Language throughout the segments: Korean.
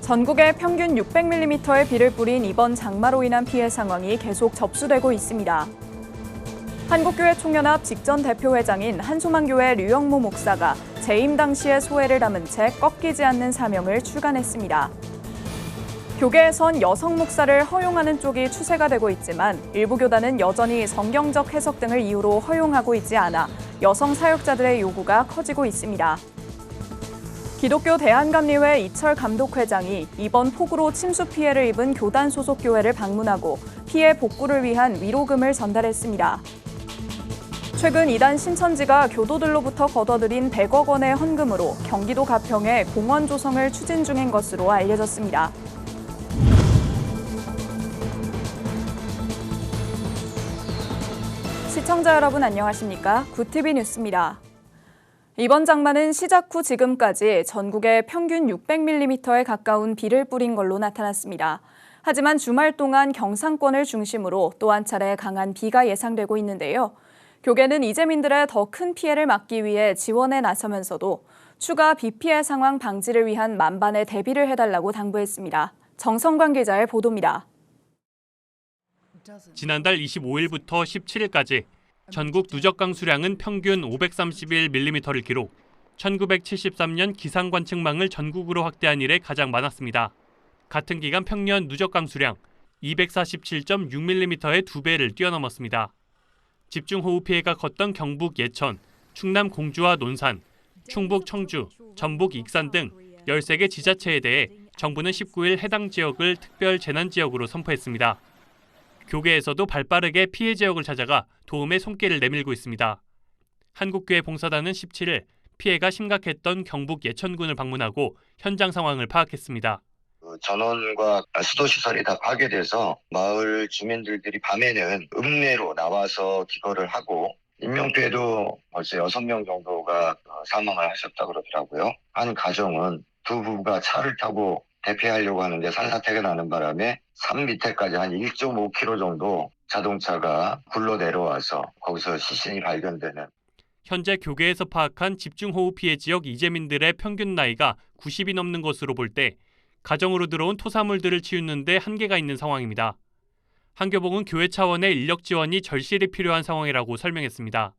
전국에 평균 600mm의 비를 뿌린 이번 장마로 인한 피해 상황이 계속 접수되고 있습니다. 한국교회 총연합 직전 대표회장인 한소망교회 류영모 목사가 재임 당시의 소회를 담은 채 꺾이지 않는 사명을 출간했습니다. 교계에선 여성 목사를 허용하는 쪽이 추세가 되고 있지만 일부 교단은 여전히 성경적 해석 등을 이유로 허용하고 있지 않아 여성 사역자들의 요구가 커지고 있습니다. 기독교 대한감리회 이철 감독회장이 이번 폭우로 침수 피해를 입은 교단 소속 교회를 방문하고 피해 복구를 위한 위로금을 전달했습니다. 최근 이단 신천지가 교도들로부터 거둬들인 100억 원의 헌금으로 경기도 가평에 공원 조성을 추진 중인 것으로 알려졌습니다. 시청자 여러분 안녕하십니까? 구TV 뉴스입니다. 이번 장마는 시작 후 지금까지 전국에 평균 600mm에 가까운 비를 뿌린 걸로 나타났습니다. 하지만 주말 동안 경상권을 중심으로 또 한 차례 강한 비가 예상되고 있는데요. 교계는 이재민들의 더 큰 피해를 막기 위해 지원에 나서면서도 추가 비 피해 상황 방지를 위한 만반의 대비를 해달라고 당부했습니다. 정성관 기자의 보도입니다. 지난달 25일부터 17일까지 전국 누적강 수량은 평균 531mm를 기록, 1973년 기상관측망을 전국으로 확대한 이래 가장 많았습니다. 같은 기간 평년 누적강 수량 247.6mm의 2배를 뛰어넘었습니다. 집중호우 피해가 컸던 경북 예천, 충남 공주와 논산, 충북 청주, 전북 익산 등 13개 지자체에 대해 정부는 19일 해당 지역을 특별 재난지역으로 선포했습니다. 교계에서도 발빠르게 피해 지역을 찾아가 도움의 손길을 내밀고 있습니다. 한국교회 봉사단은 17일 피해가 심각했던 경북 예천군을 방문하고 현장 상황을 파악했습니다. 전원과 수도시설이 다 파괴돼서 마을 주민들이 밤에는 읍내로 나와서 기거를 하고 인명피해도 벌써 6명 정도가 사망을 하셨다고 그러더라고요. 한 가정은 두 부부가 차를 타고 대피하려고 하는데 산사태가 나는 바람에 산 밑에까지 한 1.5km 정도 자동차가 굴러 내려와서 거기서 시신이 발견되는. 현재 교계에서 파악한 집중호우 피해 지역 이재민들의 평균 나이가 90이 넘는 것으로 볼 때 가정으로 들어온 토사물들을 치우는 데 한계가 있는 상황입니다. 한교봉은 교회 차원의 인력 지원이 절실히 필요한 상황이라고 설명했습니다.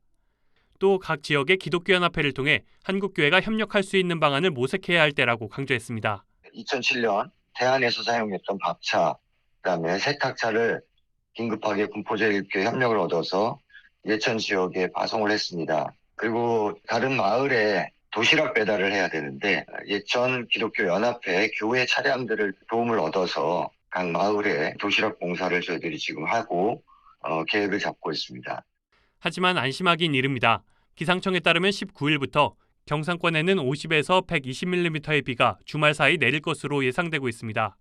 또 각 지역의 기독교연합회를 통해 한국교회가 협력할 수 있는 방안을 모색해야 할 때라고 강조했습니다. 2007년 대안에서 사용했던 밥차, 그다음에 세탁차를 긴급하게 군포제일교회 협력을 얻어서 예천 지역에 파송을 했습니다. 그리고 다른 마을에 도시락 배달을 해야 되는데 예천 기독교 연합회 교회 차량들을 도움을 얻어서 각 마을에 도시락 봉사를 저희들이 지금 하고 계획을 잡고 있습니다. 하지만 안심하긴 이릅니다. 기상청에 따르면 19일부터 경상권에는 50에서 120mm의 비가 주말 사이 내릴 것으로 예상되고 있습니다.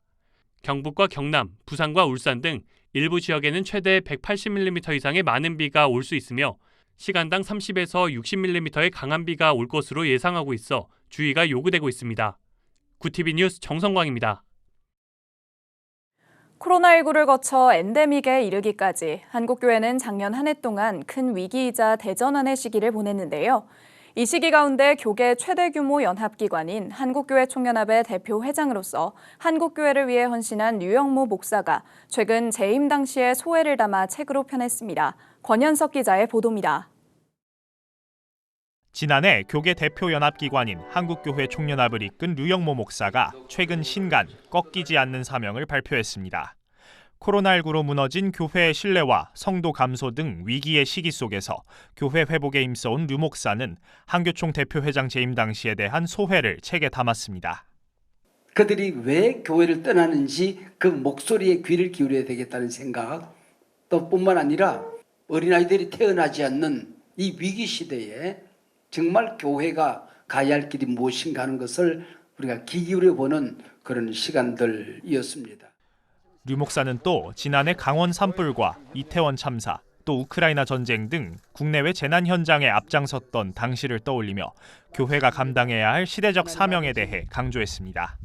경북과 경남, 부산과 울산 등 일부 지역에는 최대 180mm 이상의 많은 비가 올 수 있으며 시간당 30에서 60mm의 강한 비가 올 것으로 예상하고 있어 주의가 요구되고 있습니다. 구TV 뉴스 정성광입니다. 코로나19를 거쳐 엔데믹에 이르기까지 한국교회는 작년 한 해 동안 큰 위기이자 대전환의 시기를 보냈는데요. 이 시기 가운데 교계 최대 규모 연합기관인 한국교회 총연합의 대표 회장으로서 한국교회를 위해 헌신한 류영모 목사가 최근 재임 당시의 소회를 담아 책으로 펴냈습니다. 권현석 기자의 보도입니다. 지난해 교계 대표 연합기관인 한국교회 총연합을 이끈 류영모 목사가 최근 신간 꺾이지 않는 사명을 발표했습니다. 코로나19로 무너진 교회의 신뢰와 성도 감소 등 위기의 시기 속에서 교회 회복에 힘써온 류 목사는 한교총 대표회장 재임 당시에 대한 소회를 책에 담았습니다. 그들이 왜 교회를 떠나는지 그 목소리에 귀를 기울여야 되겠다는 생각, 또 뿐만 아니라 어린아이들이 태어나지 않는 이 위기 시대에 정말 교회가 가야 할 길이 무엇인가 하는 것을 우리가 귀 기울여보는 그런 시간들이었습니다. 류 목사는 또 지난해 강원 산불과 이태원 참사, 또 우크라이나 전쟁 등 국내외 재난 현장에 앞장섰던 당시를 떠올리며 교회가 감당해야 할 시대적 사명에 대해 강조했습니다.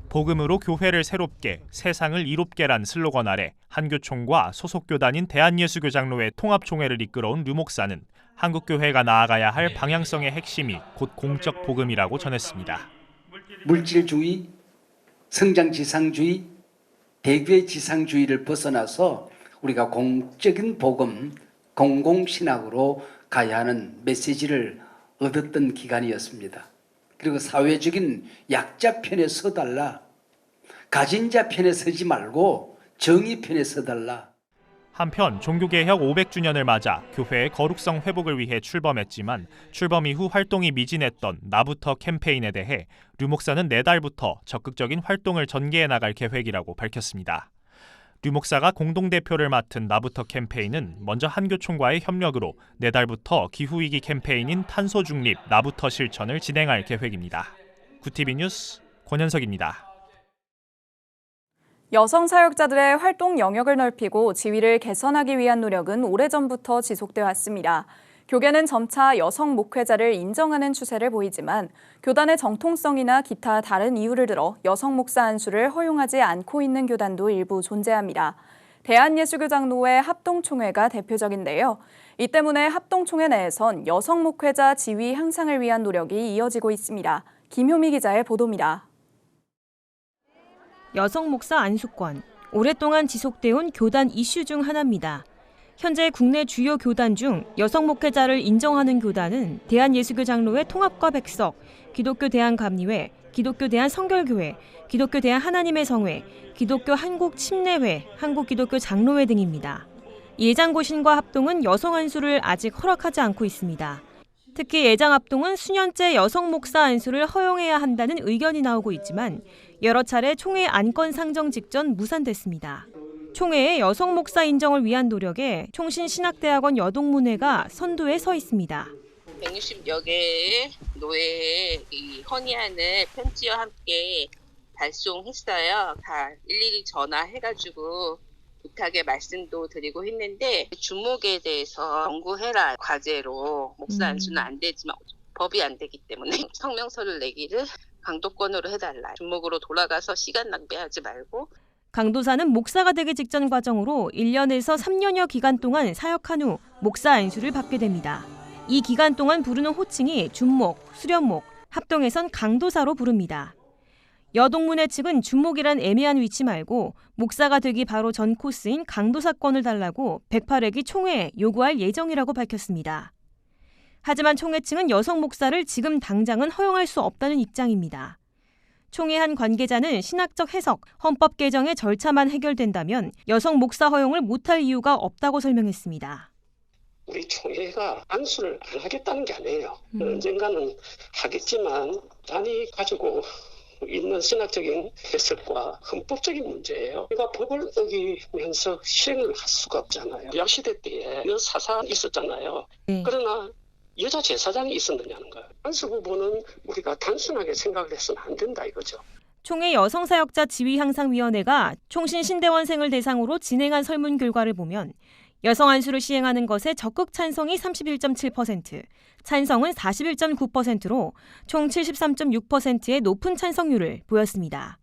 복음으로 교회를 새롭게, 세상을 이롭게란 슬로건 아래 한교총과 소속 교단인 대한예수교장로회 통합총회를 이끌어온 류 목사는 한국교회가 나아가야 할 방향성의 핵심이 곧 공적 복음이라고 전했습니다. 물질주의, 성장지상주의, 대교의 지상주의를 벗어나서 우리가 공적인 복음, 공공신학으로 가야 하는 메시지를 얻었던 기간이었습니다. 그리고 사회적인 약자 편에 서달라, 가진 자 편에 서지 말고 정의 편에 서달라. 한편 종교개혁 500주년을 맞아 교회의 거룩성 회복을 위해 출범했지만 출범 이후 활동이 미진했던 나부터 캠페인에 대해 류 목사는 내달부터 적극적인 활동을 전개해 나갈 계획이라고 밝혔습니다. 류 목사가 공동대표를 맡은 나부터 캠페인은 먼저 한교총과의 협력으로 내달부터 기후위기 캠페인인 탄소중립 나부터 실천을 진행할 계획입니다. 구티비 뉴스 권현석입니다. 여성 사역자들의 활동 영역을 넓히고 지위를 개선하기 위한 노력은 오래전부터 지속되어 왔습니다. 교계는 점차 여성 목회자를 인정하는 추세를 보이지만 교단의 정통성이나 기타 다른 이유를 들어 여성 목사 안수를 허용하지 않고 있는 교단도 일부 존재합니다. 대한예수교장로회 합동총회가 대표적인데요. 이 때문에 합동총회 내에선 여성 목회자 지위 향상을 위한 노력이 이어지고 있습니다. 김효미 기자의 보도입니다. 여성 목사 안수권, 오랫동안 지속돼온 교단 이슈 중 하나입니다. 현재 국내 주요 교단 중 여성 목회자를 인정하는 교단은 대한예수교장로회 통합과 백석, 기독교 대한감리회, 기독교 대한성결교회, 기독교 대한하나님의 성회, 기독교 한국침례회, 한국기독교 장로회 등입니다. 예장고신과 합동은 여성 안수를 아직 허락하지 않고 있습니다. 특히 예장합동은 수년째 여성 목사 안수를 허용해야 한다는 의견이 나오고 있지만 여러 차례 총회 안건 상정 직전 무산됐습니다. 총회의 여성 목사 인정을 위한 노력에 총신신학대학원 여동문회가 선두에 서 있습니다. 160여 개의 노회에 이 헌의안을 편지와 함께 발송했어요. 다 일일이 전화해가지고 부탁의 말씀도 드리고 했는데 주목에 대해서 연구해라 과제로 목사 안수는 안 되지만 법이 안 되기 때문에 성명서를 내기를 강도권으로 해달라. 주목으로 돌아가서 시간 낭비하지 말고. 강도사는 목사가 되기 직전 과정으로 1년에서 3년여 기간 동안 사역한 후 목사 안수를 받게 됩니다. 이 기간 동안 부르는 호칭이 준목, 수련목, 합동에선 강도사로 부릅니다. 여동문회 측은 준목이란 애매한 위치 말고 목사가 되기 바로 전 코스인 강도사권을 달라고 108회기 총회에 요구할 예정이라고 밝혔습니다. 하지만 총회 측은 여성 목사를 지금 당장은 허용할 수 없다는 입장입니다. 총회 한 관계자는 신학적 해석, 헌법 개정의 절차만 해결된다면 여성 목사 허용을 못할 이유가 없다고 설명했습니다. 우리 총회가 안수를 안 하겠다는 게 아니에요. 언젠가는 하겠지만 단위 가지고 있는 신학적인 해석과 헌법적인 문제예요. 우리가 법을 어기면서 시행을 할 수가 없잖아요. 약시대 때에 이 사상이 있었잖아요. 그러나 여자 제사장이 있었느냐는 거예요. 안수 부분은 우리가 단순하게 생각을 해서는 안 된다 이거죠. 총회 여성사역자 지위향상위원회가 총신신대원생을 대상으로 진행한 설문 결과를 보면 여성 안수를 시행하는 것에 적극 찬성이 31.7%, 찬성은 41.9%로 총 73.6%의 높은 찬성률을 보였습니다.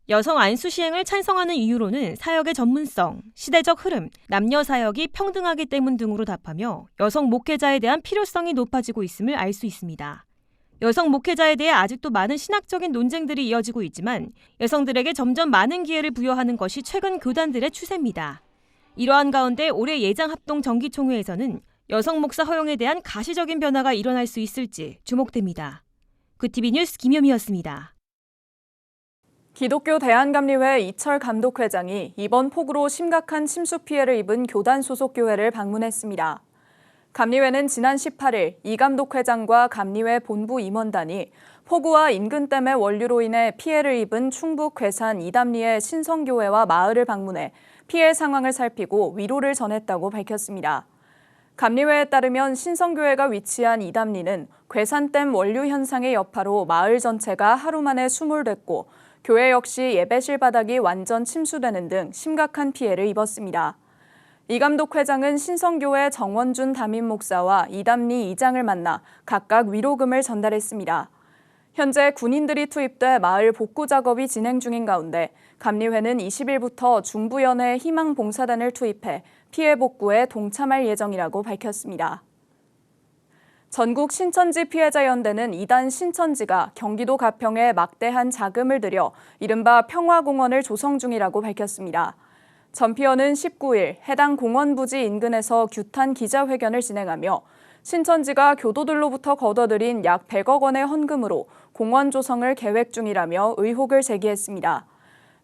여성 안수 시행을 찬성하는 이유로는 사역의 전문성, 시대적 흐름, 남녀 사역이 평등하기 때문 등으로 답하며 여성 목회자에 대한 필요성이 높아지고 있음을 알 수 있습니다. 여성 목회자에 대해 아직도 많은 신학적인 논쟁들이 이어지고 있지만 여성들에게 점점 많은 기회를 부여하는 것이 최근 교단들의 추세입니다. 이러한 가운데 올해 예장합동 정기총회에서는 여성 목사 허용에 대한 가시적인 변화가 일어날 수 있을지 주목됩니다. 구티비 뉴스 김효미였습니다. 기독교 대한감리회 이철 감독회장이 이번 폭우로 심각한 침수 피해를 입은 교단 소속 교회를 방문했습니다. 감리회는 지난 18일 이 감독회장과 감리회 본부 임원단이 폭우와 인근댐의 원류로 인해 피해를 입은 충북 괴산 이담리의 신성교회와 마을을 방문해 피해 상황을 살피고 위로를 전했다고 밝혔습니다. 감리회에 따르면 신성교회가 위치한 이담리는 괴산댐 원류 현상의 여파로 마을 전체가 하루 만에 수몰됐고 교회 역시 예배실 바닥이 완전 침수되는 등 심각한 피해를 입었습니다. 이 감독회장은 신성교회 정원준 담임 목사와 이담리 이장을 만나 각각 위로금을 전달했습니다. 현재 군인들이 투입돼 마을 복구 작업이 진행 중인 가운데 감리회는 20일부터 중부연회 희망봉사단을 투입해 피해 복구에 동참할 예정이라고 밝혔습니다. 전국 신천지 피해자연대는 이단 신천지가 경기도 가평에 막대한 자금을 들여 이른바 평화공원을 조성 중이라고 밝혔습니다. 전 피어는 19일 해당 공원 부지 인근에서 규탄 기자회견을 진행하며 신천지가 교도들로부터 거둬들인 약 100억 원의 헌금으로 공원 조성을 계획 중이라며 의혹을 제기했습니다.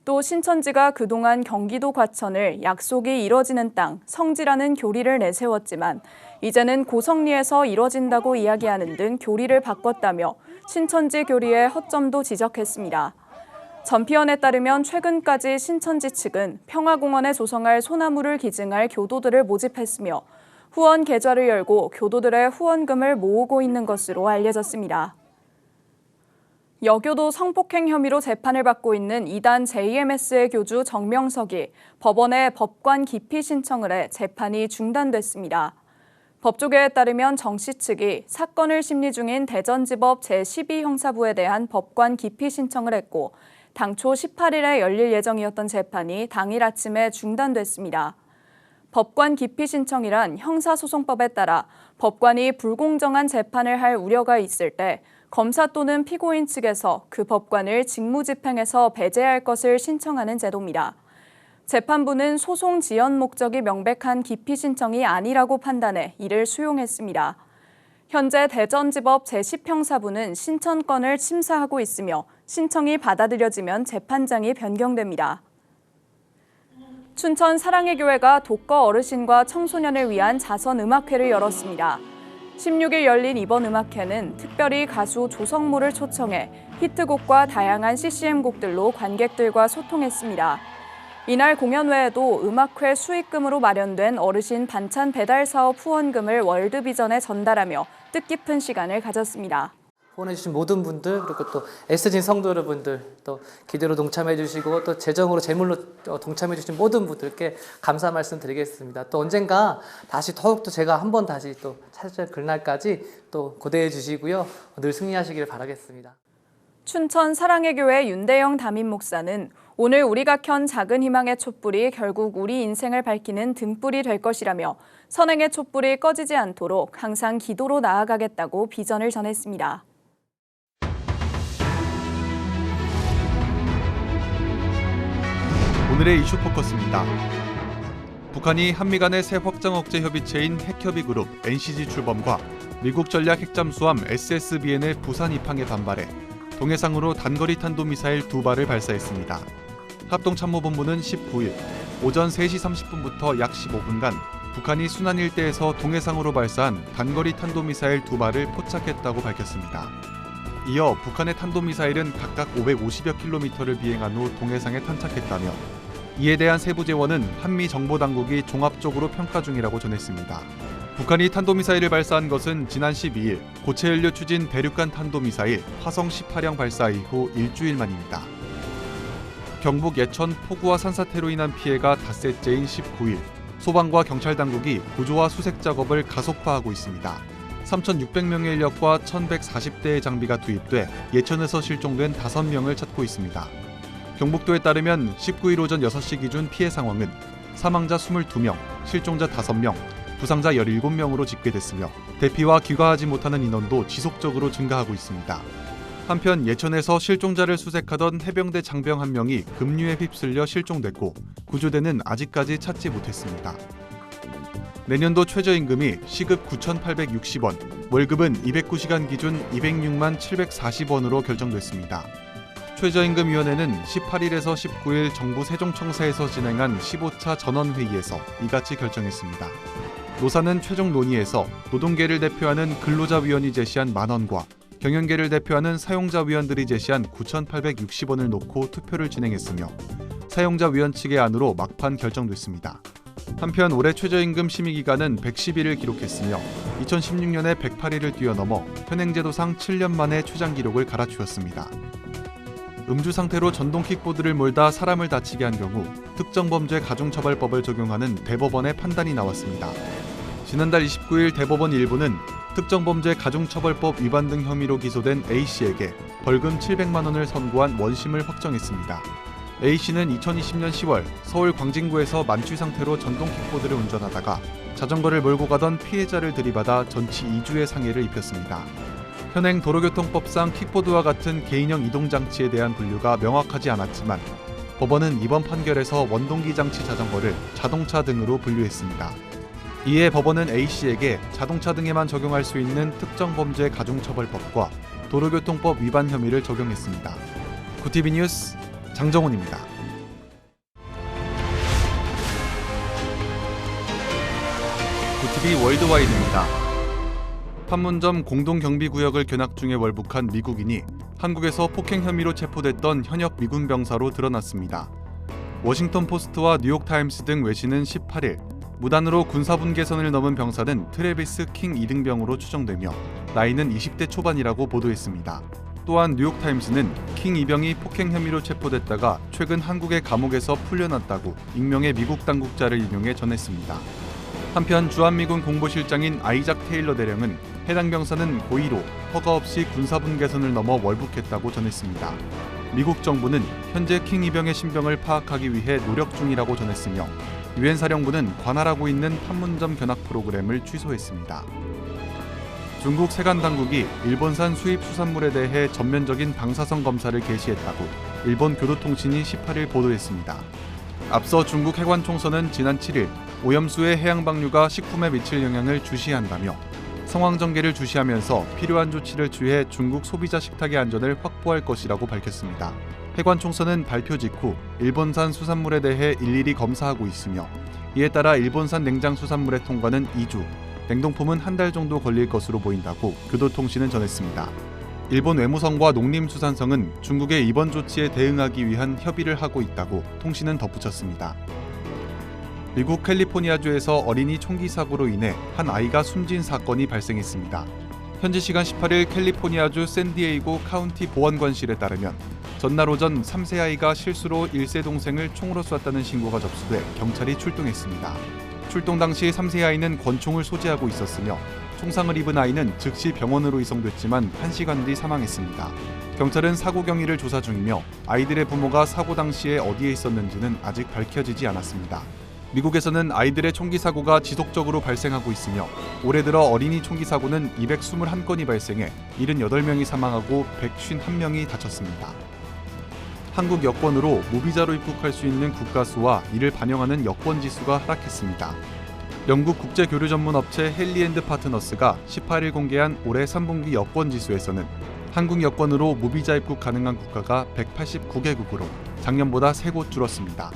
또 신천지가 그동안 경기도 과천을 약속이 이뤄지는 땅, 성지라는 교리를 내세웠지만 이제는 고성리에서 이뤄진다고 이야기하는 등 교리를 바꿨다며 신천지 교리의 허점도 지적했습니다. 전 피언에 따르면 최근까지 신천지 측은 평화공원에 조성할 소나무를 기증할 교도들을 모집했으며 후원 계좌를 열고 교도들의 후원금을 모으고 있는 것으로 알려졌습니다. 여교도 성폭행 혐의로 재판을 받고 있는 이단 JMS의 교주 정명석이 법원에 법관 기피 신청을 해 재판이 중단됐습니다. 법조계에 따르면 정 씨 측이 사건을 심리 중인 대전지법 제12형사부에 대한 법관 기피 신청을 했고 당초 18일에 열릴 예정이었던 재판이 당일 아침에 중단됐습니다. 법관 기피 신청이란 형사소송법에 따라 법관이 불공정한 재판을 할 우려가 있을 때 검사 또는 피고인 측에서 그 법관을 직무집행에서 배제할 것을 신청하는 제도입니다. 재판부는 소송 지연 목적이 명백한 기피 신청이 아니라고 판단해 이를 수용했습니다. 현재 대전지법 제10형사부는 신청건을 심사하고 있으며 신청이 받아들여지면 재판장이 변경됩니다. 춘천 사랑의 교회가 독거 어르신과 청소년을 위한 자선음악회를 열었습니다. 16일 열린 이번 음악회는 특별히 가수 조성모를 초청해 히트곡과 다양한 CCM곡들로 관객들과 소통했습니다. 이날 공연 외에도 음악회 수익금으로 마련된 어르신 반찬 배달 사업 후원금을 월드비전에 전달하며 뜻깊은 시간을 가졌습니다. 후원해주신 모든 분들, 그리고 또 애쓰신 성도 여러분들, 또 기도로 동참해주시고 또 재정으로 제물로 동참해주신 모든 분들께 감사 말씀 드리겠습니다. 또 언젠가 다시 더욱더 제가 한번 다시 또 찾을 그날까지 또 고대해 주시고요, 늘 승리하시기를 바라겠습니다. 춘천 사랑의 교회 윤대영 담임 목사는 오늘 우리가 켠 작은 희망의 촛불이 결국 우리 인생을 밝히는 등불이 될 것이라며 선행의 촛불이 꺼지지 않도록 항상 기도로 나아가겠다고 비전을 전했습니다. 오늘의 이슈 포커스입니다. 북한이 한미 간의 새 확장 억제 협의체인 핵협의 그룹 NCG 출범과 미국 전략 핵잠수함 SSBN의 부산 입항에 반발해 동해상으로 단거리 탄도미사일 2발을 발사했습니다. 합동참모본부는 19일 오전 3시 30분부터 약 15분간 북한이 순안 일대에서 동해상으로 발사한 단거리 탄도미사일 2발을 포착했다고 밝혔습니다. 이어 북한의 탄도미사일은 각각 550여 킬로미터를 비행한 후 동해상에 탄착했다며 이에 대한 세부 재원은 한미 정보당국이 종합적으로 평가 중이라고 전했습니다. 북한이 탄도미사일을 발사한 것은 지난 12일 고체연료 추진 대륙간 탄도미사일 화성 18형 발사 이후 일주일 만입니다. 경북 예천 폭우와 산사태로 인한 피해가 닷새째인 19일 소방과 경찰 당국이 구조와 수색 작업을 가속화하고 있습니다. 3,600명의 인력과 1,140대의 장비가 투입돼 예천에서 실종된 5명을 찾고 있습니다. 경북도에 따르면 19일 오전 6시 기준 피해 상황은 사망자 22명, 실종자 5명, 부상자 17명으로 집계됐으며 대피와 귀가하지 못하는 인원도 지속적으로 증가하고 있습니다. 한편 예천에서 실종자를 수색하던 해병대 장병 1명이 급류에 휩쓸려 실종됐고 구조대는 아직까지 찾지 못했습니다. 내년도 최저임금이 시급 9,860원, 월급은 209시간 기준 206만 740원으로 결정됐습니다. 최저임금위원회는 18일에서 19일 정부 세종청사에서 진행한 15차 전원회의에서 이같이 결정했습니다. 노사는 최종 논의에서 노동계를 대표하는 근로자위원이 제시한 만원과 경영계를 대표하는 사용자위원들이 제시한 9,860원을 놓고 투표를 진행했으며 사용자위원 측의 안으로 막판 결정됐습니다. 한편 올해 최저임금 심의기간은 110일을 기록했으며 2016년에 108일을 뛰어넘어 현행제도상 7년 만에 최장 기록을 갈아치웠습니다. 음주 상태로 전동 킥보드를 몰다 사람을 다치게 한 경우 특정범죄 가중처벌법을 적용하는 대법원의 판단이 나왔습니다. 지난달 29일 대법원 1부는 특정범죄 가중처벌법 위반 등 혐의로 기소된 A씨에게 벌금 700만 원을 선고한 원심을 확정했습니다. A씨는 2020년 10월 서울 광진구에서 만취 상태로 전동 킥보드를 운전하다가 자전거를 몰고 가던 피해자를 들이받아 전치 2주의 상해를 입혔습니다. 현행 도로교통법상 킥보드와 같은 개인형 이동장치에 대한 분류가 명확하지 않았지만 법원은 이번 판결에서 원동기 장치 자전거를 자동차 등으로 분류했습니다. 이에 법원은 A씨에게 자동차 등에만 적용할 수 있는 특정범죄 가중처벌법과 도로교통법 위반 혐의를 적용했습니다. 구티비 뉴스 장정훈입니다. 구티비 월드와이드입니다. 판문점 공동경비구역을 견학 중에 월북한 미국인이 한국에서 폭행 혐의로 체포됐던 현역 미군 병사로 드러났습니다. 워싱턴 포스트와 뉴욕타임스 등 외신은 18일 무단으로 군사분 계선을 넘은 병사는 트래비스 킹 2등병으로 추정되며 나이는 20대 초반이라고 보도했습니다. 또한 뉴욕타임스는 킹 2병이 폭행 혐의로 체포됐다가 최근 한국의 감옥에서 풀려났다고 익명의 미국 당국자를 인용해 전했습니다. 한편 주한미군 공보실장인 아이작 테일러 대령은 해당 병사는 고의로 허가 없이 군사분 계선을 넘어 월북했다고 전했습니다. 미국 정부는 현재 킹 2병의 신병을 파악하기 위해 노력 중이라고 전했으며 유엔 사령부는 관할하고 있는 판문점 견학 프로그램을 취소했습니다. 중국 세관 당국이 일본산 수입 수산물에 대해 전면적인 방사성 검사를 개시했다고 일본 교도통신이 18일 보도했습니다. 앞서 중국 해관총서는 지난 7일 오염수의 해양 방류가 식품에 미칠 영향을 주시한다며 상황 전개를 주시하면서 필요한 조치를 취해 중국 소비자 식탁의 안전을 확보할 것이라고 밝혔습니다. 해관총서는 발표 직후 일본산 수산물에 대해 일일이 검사하고 있으며 이에 따라 일본산 냉장 수산물의 통과는 2주, 냉동품은 한 달 정도 걸릴 것으로 보인다고 교도통신은 전했습니다. 일본 외무성과 농림수산성은 중국의 이번 조치에 대응하기 위한 협의를 하고 있다고 통신은 덧붙였습니다. 미국 캘리포니아주에서 어린이 총기 사고로 인해 한 아이가 숨진 사건이 발생했습니다. 현지 시간 18일 캘리포니아주 샌디에이고 카운티 보안관실에 따르면 전날 오전 3세 아이가 실수로 1세 동생을 총으로 쐈다는 신고가 접수돼 경찰이 출동했습니다. 출동 당시 3세 아이는 권총을 소지하고 있었으며 총상을 입은 아이는 즉시 병원으로 이송됐지만 1시간 뒤 사망했습니다. 경찰은 사고 경위를 조사 중이며 아이들의 부모가 사고 당시에 어디에 있었는지는 아직 밝혀지지 않았습니다. 미국에서는 아이들의 총기 사고가 지속적으로 발생하고 있으며 올해 들어 어린이 총기 사고는 221건이 발생해 78명이 사망하고 151명이 다쳤습니다. 한국 여권으로 무비자로 입국할 수 있는 국가 수와 이를 반영하는 여권 지수가 하락했습니다. 영국 국제 교류 전문 업체 헨리앤드 파트너스가 18일 공개한 올해 3분기 여권 지수에서는 한국 여권으로 무비자 입국 가능한 국가가 189개국으로 작년보다 3곳 줄었습니다.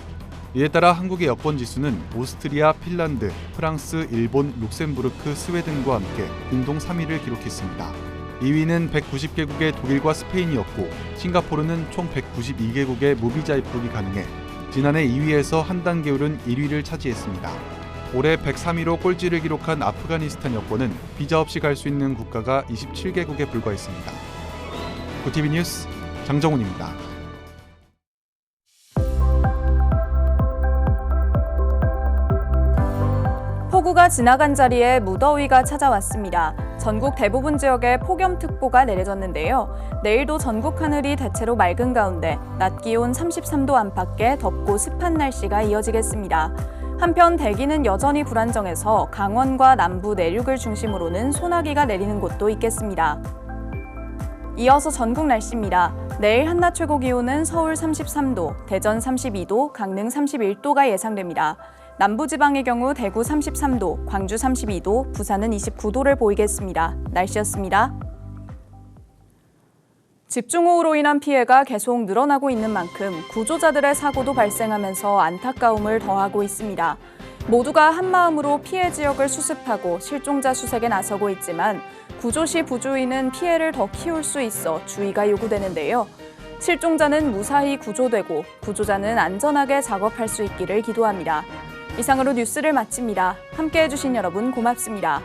이에 따라 한국의 여권 지수는 오스트리아, 핀란드, 프랑스, 일본, 룩셈부르크, 스웨덴과 함께 공동 3위를 기록했습니다. 2위는 190개국의 독일과 스페인이었고 싱가포르는 총 192개국의 무비자 입국이 가능해 지난해 2위에서 한 단계 오른 1위를 차지했습니다. 올해 103위로 꼴찌를 기록한 아프가니스탄 여권은 비자 없이 갈 수 있는 국가가 27개국에 불과했습니다. 구티비 뉴스 장정훈입니다. 폭우가 지나간 자리에 무더위가 찾아왔습니다. 전국 대부분 지역에 폭염특보가 내려졌는데요. 내일도 전국 하늘이 대체로 맑은 가운데 낮 기온 33도 안팎의 덥고 습한 날씨가 이어지겠습니다. 한편 대기는 여전히 불안정해서 강원과 남부 내륙을 중심으로는 소나기가 내리는 곳도 있겠습니다. 이어서 전국 날씨입니다. 내일 한낮 최고 기온은 서울 33도, 대전 32도, 강릉 31도가 예상됩니다. 남부지방의 경우 대구 33도, 광주 32도, 부산은 29도를 보이겠습니다. 날씨였습니다. 집중호우로 인한 피해가 계속 늘어나고 있는 만큼 구조자들의 사고도 발생하면서 안타까움을 더하고 있습니다. 모두가 한마음으로 피해 지역을 수습하고 실종자 수색에 나서고 있지만 구조 시 부주의는 피해를 더 키울 수 있어 주의가 요구되는데요. 실종자는 무사히 구조되고 구조자는 안전하게 작업할 수 있기를 기도합니다. 이상으로 뉴스를 마칩니다. 함께해 주신 여러분 고맙습니다.